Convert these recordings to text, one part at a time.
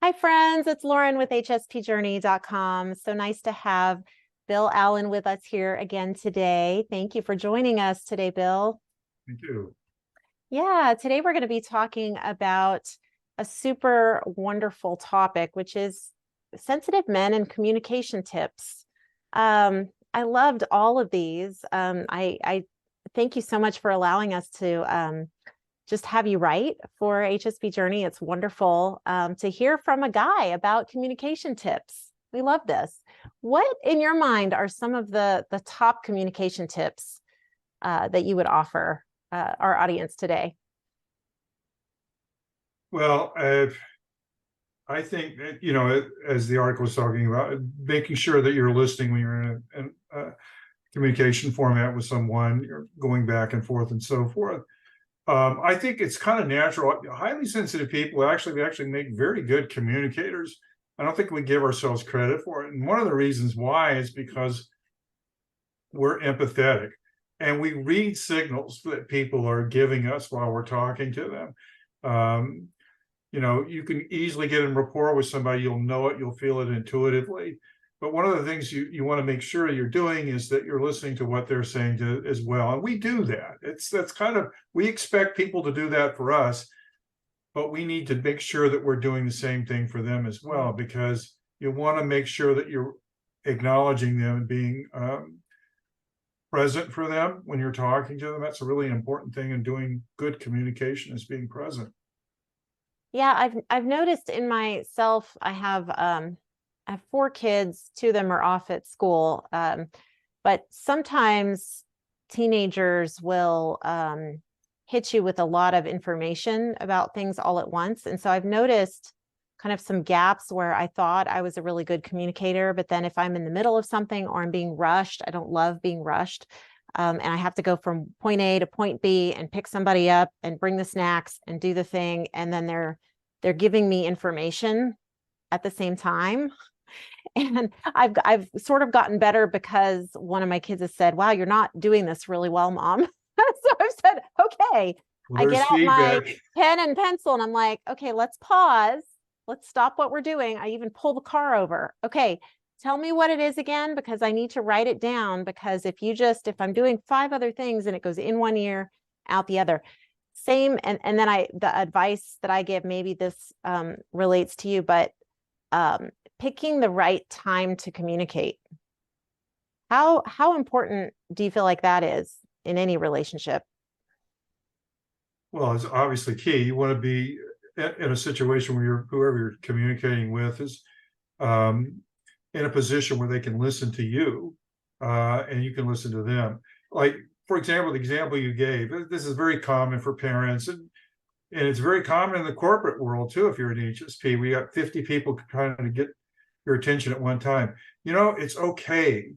Hi, friends. It's Lauren with hspjourney.com. So nice to have Bill Allen with us here again today. Thank you for joining us today, Bill. Thank you. Yeah, today we're going to be talking about a super wonderful topic, which is sensitive men and communication tips. I loved all of these. I thank you so much for allowing us to just have you write for HSP Journey. It's wonderful to hear from a guy about communication tips. We love this. What, in your mind, are some of the top communication tips that you would offer our audience today? Well, I think that, as the article was talking about, making sure that you're listening when you're in a communication format with someone, you're going back and forth and so forth. I think it's kind of natural. Highly sensitive people actually make very good communicators. I don't think we give ourselves credit for it. And one of the reasons why is because we're empathetic and we read signals that people are giving us while we're talking to them. You can easily get in rapport with somebody. You'll know it. You'll feel it intuitively. But one of the things you want to make sure you're doing is that you're listening to what they're saying as well. And we do that. We expect people to do that for us, but we need to make sure that we're doing the same thing for them as well, because you want to make sure that you're acknowledging them and being present for them when you're talking to them. That's a really important thing in doing good communication, is being present. Yeah, I've noticed in myself, I have 4 kids. 2 of them are off at school, but sometimes teenagers will hit you with a lot of information about things all at once. And so I've noticed kind of some gaps where I thought I was a really good communicator, but then if I'm in the middle of something or I'm being rushed, I don't love being rushed. And I have to go from point A to point B and pick somebody up and bring the snacks and do the thing. And then they're giving me information at the same time. And I've sort of gotten better because one of my kids has said, "Wow, you're not doing this really well, Mom." So I've said, "Okay." Well, I get out my feedback. pen and pencil and I'm like, "Okay, let's pause. Let's stop what we're doing." I even pull the car over. "Okay, tell me what it is again, because I need to write it down, because if I'm doing 5 other things and it goes in one ear, out the other." Same. And then the advice that I give, maybe this relates to you, but picking the right time to communicate. How important do you feel like that is in any relationship? Well, it's obviously key. You want to be in a situation where whoever you're communicating with is in a position where they can listen to you and you can listen to them. Like, for example, the example you gave, this is very common for parents, and it's very common in the corporate world too. If you're an HSP, we got 50 people trying to get your attention at one time. It's okay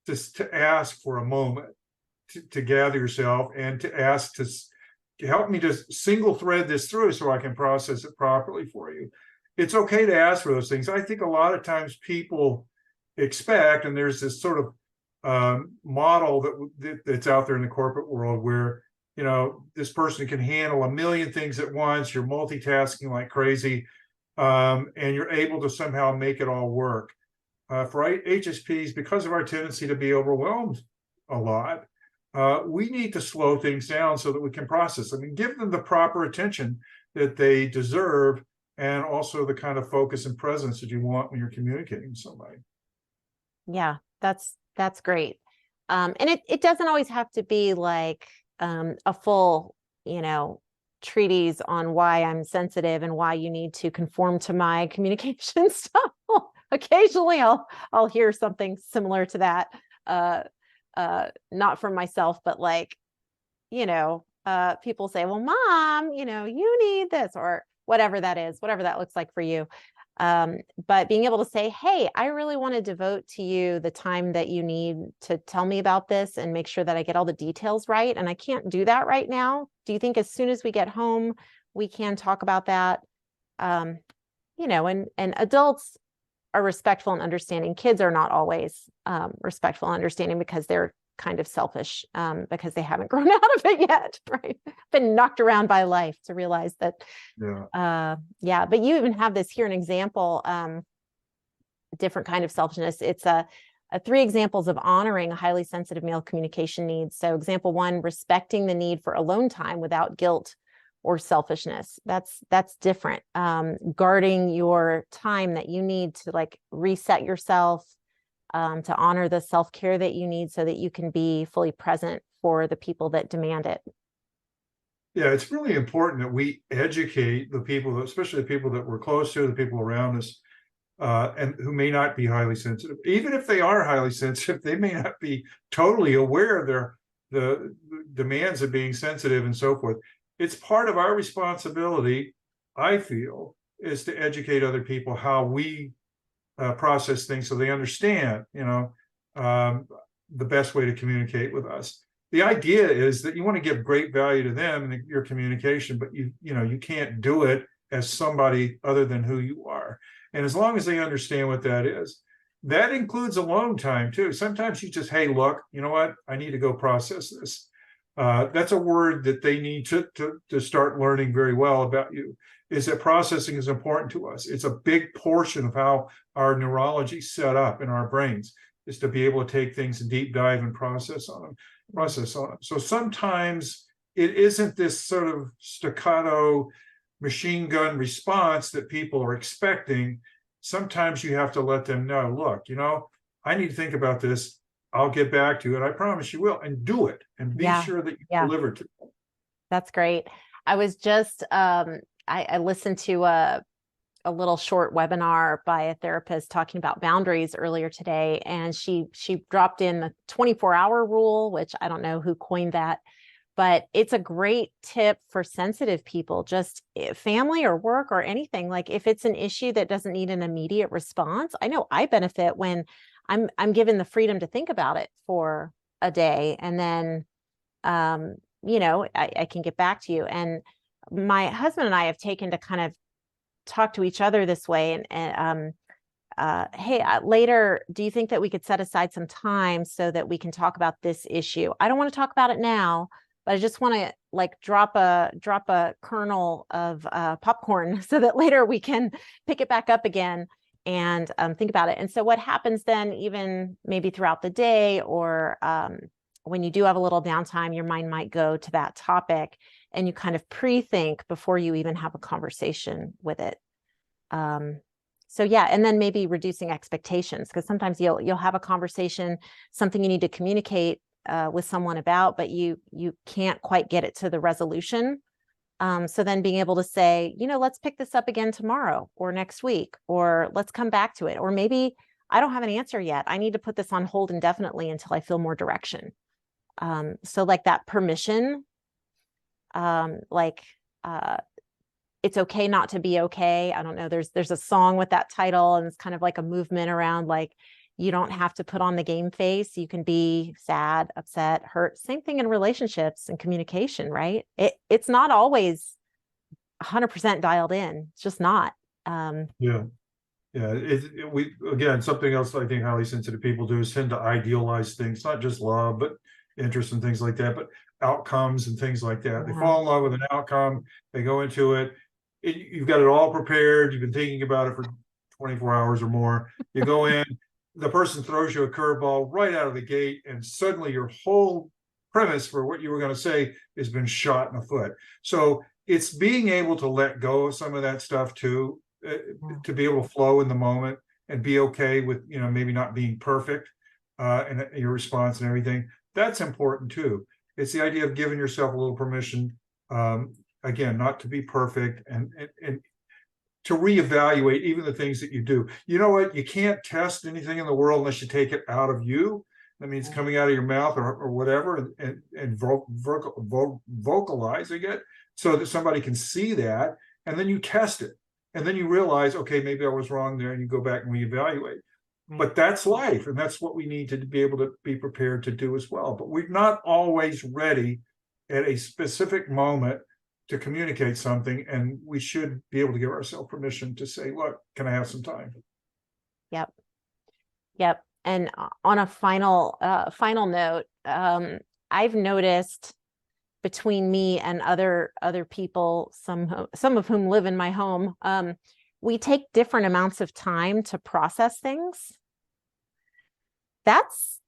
just to ask for a moment to gather yourself and to ask to help me to single thread this through so I can process it properly for you. It's okay to ask for those things. I think a lot of times people expect, and there's this sort of model that's out there in the corporate world where, this person can handle a million things at once. You're multitasking like crazy, and you're able to somehow make it all work. For HSPs, because of our tendency to be overwhelmed a lot, we need to slow things down so that we can process. Give them the proper attention that they deserve, and also the kind of focus and presence that you want when you're communicating with somebody. Yeah, that's great. And it doesn't always have to be like a full, treatise on why I'm sensitive and why you need to conform to my communication style. Occasionally I'll hear something similar to that. Not from myself, but people say, "Well, Mom, you need this," or whatever that is, whatever that looks like for you. But being able to say, "Hey, I really want to devote to you the time that you need to tell me about this and make sure that I get all the details right. And I can't do that right now. Do you think as soon as we get home, we can talk about that?" And adults are respectful and understanding. Kids are not always respectful and understanding because they're kind of selfish, because they haven't grown out of it yet, right? Been knocked around by life to realize that. Yeah. But you even have this here, an example, different kind of selfishness. It's a 3 examples of honoring a highly sensitive male communication needs. So example 1, respecting the need for alone time without guilt or selfishness. That's different. Guarding your time that you need to like reset yourself, to honor the self-care that you need so that you can be fully present for the people that demand it. Yeah, it's really important that we educate the people, especially the people that we're close to, the people around us, and who may not be highly sensitive. Even if they are highly sensitive, they may not be totally aware of the demands of being sensitive and so forth. It's part of our responsibility, I feel, is to educate other people how we process things so they understand, the best way to communicate with us. The idea is that you want to give great value to them in your communication, but you can't do it as somebody other than who you are. And as long as they understand what that is, that includes alone time too. Sometimes you just, hey, look, you know what? I need to go process this. That's a word that they need to start learning very well about you, is that processing is important to us. It's a big portion of how our neurology is set up in our brains, is to be able to take things and deep dive and process on them. So sometimes it isn't this sort of staccato machine gun response that people are expecting. Sometimes you have to let them know, look, I need to think about this. I'll get back to you, and I promise you will, and do it, and be sure that you deliver to them. That's great. I was just, I listened to a little short webinar by a therapist talking about boundaries earlier today, and she dropped in the 24-hour rule, which I don't know who coined that, but it's a great tip for sensitive people, just family or work or anything. Like if it's an issue that doesn't need an immediate response, I know I benefit when I'm given the freedom to think about it for a day, and then, I can get back to you. And my husband and I have taken to kind of talk to each other this way, and hey, later, do you think that we could set aside some time so that we can talk about this issue? I don't want to talk about it now, but I just want to like drop a kernel of popcorn so that later we can pick it back up again and think about it. And so what happens then, even maybe throughout the day, or when you do have a little downtime, your mind might go to that topic, and you kind of pre-think before you even have a conversation with it. So yeah, and then maybe reducing expectations, because sometimes you'll have a conversation, something you need to communicate with someone about, but you can't quite get it to the resolution. So then being able to say, let's pick this up again tomorrow or next week, or let's come back to it. Or maybe I don't have an answer yet. I need to put this on hold indefinitely until I feel more direction. So like that permission, it's okay not to be okay. I don't know. There's a song with that title, and it's kind of like a movement around like, you don't have to put on the game face. You can be sad, upset, hurt. Same thing in relationships and communication, right? It's not always 100% dialed in. It's just not. Yeah. We again, something else I think highly sensitive people do is tend to idealize things, not just love, but interest and things like that, but outcomes and things like that. They fall in love with an outcome. They go into it. You've got it all prepared. You've been thinking about it for 24 hours or more. You go in. The person throws you a curveball right out of the gate, and suddenly your whole premise for what you were going to say has been shot in the foot. So it's being able to let go of some of that stuff too, to be able to flow in the moment and be okay with, maybe not being perfect and your response and everything. That's important too. It's the idea of giving yourself a little permission, again, not to be perfect, and to reevaluate even the things that you do. You know what? You can't test anything in the world unless you take it out of you. That means coming out of your mouth or whatever, and vocalizing it so that somebody can see that, and then you test it, and then you realize, okay, maybe I was wrong there, and you go back and reevaluate. But that's life, and that's what we need to be able to be prepared to do as well. But we're not always ready at a specific moment to communicate something, and we should be able to give ourselves permission to say, look, can I have some time? Yep. And on a final note, I've noticed between me and other people, some of whom live in my home, we take different amounts of time to process things. That's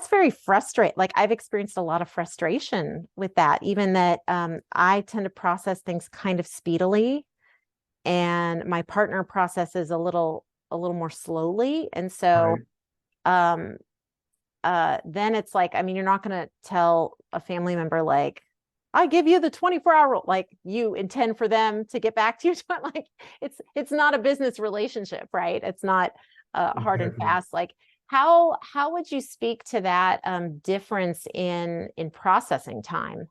very frustrating. Like, I've experienced a lot of frustration with that, even that I tend to process things kind of speedily, and my partner processes a little more slowly. And so Right. um then it's like, I mean, you're not going to tell a family member, like, I give you the 24-hour rule, like you intend for them to get back to you. Like, it's not a business relationship, right? It's not hard and Exactly. fast. Like, how would you speak to that difference in processing time?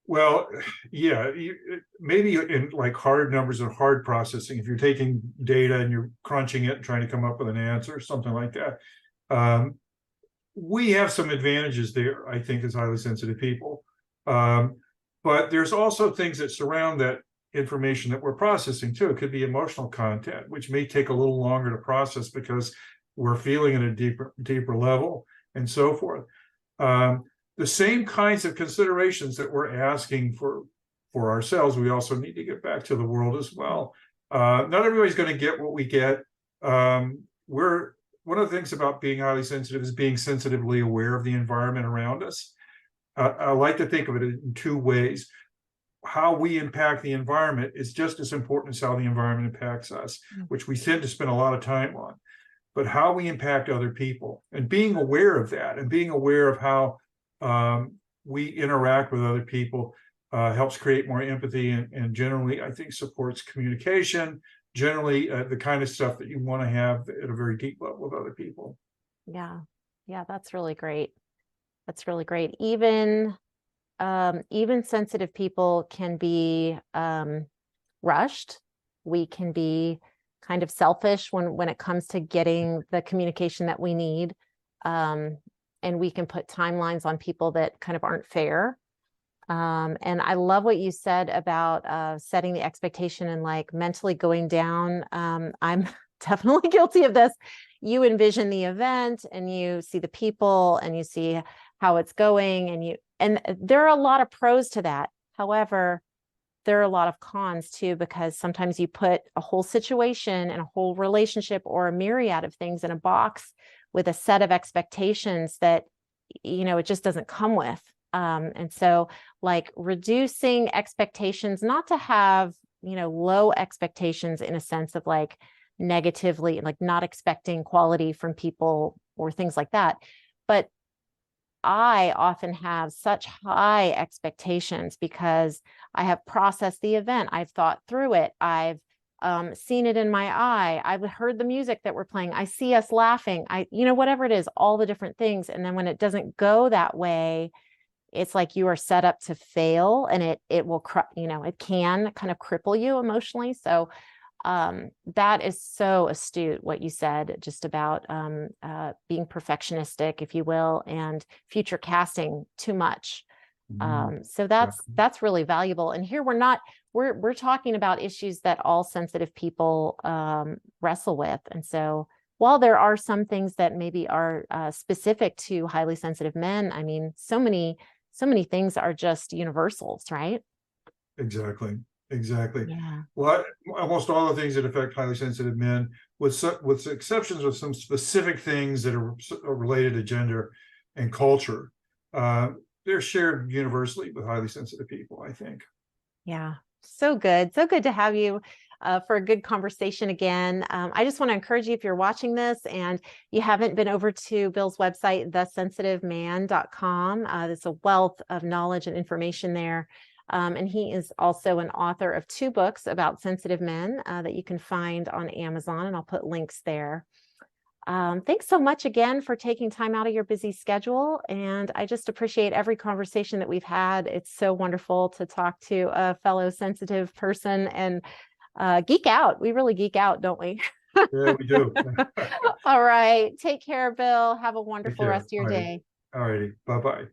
Well, yeah, maybe in like hard numbers and hard processing, if you're taking data and you're crunching it and trying to come up with an answer, something like that. Um, we have some advantages there, I think, as highly sensitive people. But there's also things that surround that information that we're processing too. It could be emotional content, which may take a little longer to process because we're feeling at a deeper level and so forth. The same kinds of considerations that we're asking for ourselves, we also need to get back to the world as well. Not everybody's going to get what we get. We're One of the things about being highly sensitive is being sensitively aware of the environment around us. I like to think of it in two ways. How we impact the environment is just as important as how the environment impacts us, which we tend to spend a lot of time on. But how we impact other people, and being aware of that, and being aware of how we interact with other people helps create more empathy, and generally, I think, supports communication, generally the kind of stuff that you want to have at a very deep level with other people. Yeah. Yeah, that's really great. That's really great. Even sensitive people can be rushed. We can be kind of selfish when it comes to getting the communication that we need. And we can put timelines on people that kind of aren't fair. And I love what you said about setting the expectation and like mentally going down. I'm definitely guilty of this. You envision the event and you see the people and you see how it's going, and there are a lot of pros to that. However, there are a lot of cons too, because sometimes you put a whole situation and a whole relationship or a myriad of things in a box with a set of expectations that, it just doesn't come with. And so, like, reducing expectations, not to have, low expectations in a sense of like negatively, like not expecting quality from people or things like that. But I often have such high expectations because I have processed the event. I've thought through it. I've seen it in my eye. I've heard the music that we're playing. I see us laughing. Whatever it is, all the different things. And then when it doesn't go that way, it's like you are set up to fail, and it will, it can kind of cripple you emotionally. So that is so astute what you said, just about being perfectionistic, if you will, and future casting too much. So that's really valuable. And here we're talking about issues that all sensitive people wrestle with. And so while there are some things that maybe are specific to highly sensitive men, I mean, so many things are just universals, right? Exactly. Exactly. Yeah. Well, almost all the things that affect highly sensitive men, with exceptions of some specific things that are related to gender and culture, they're shared universally with highly sensitive people, I think. Yeah. So good. So good to have you for a good conversation again. I just want to encourage you, if you're watching this and you haven't been over to Bill's website, thesensitiveman.com. There's a wealth of knowledge and information there. And he is also an author of 2 books about sensitive men that you can find on Amazon, and I'll put links there. Thanks so much again for taking time out of your busy schedule. And I just appreciate every conversation that we've had. It's so wonderful to talk to a fellow sensitive person and geek out. We really geek out, don't we? Yeah, we do. All right. Take care, Bill. Have a Take wonderful care. rest of your All right. day. All righty. Bye-bye.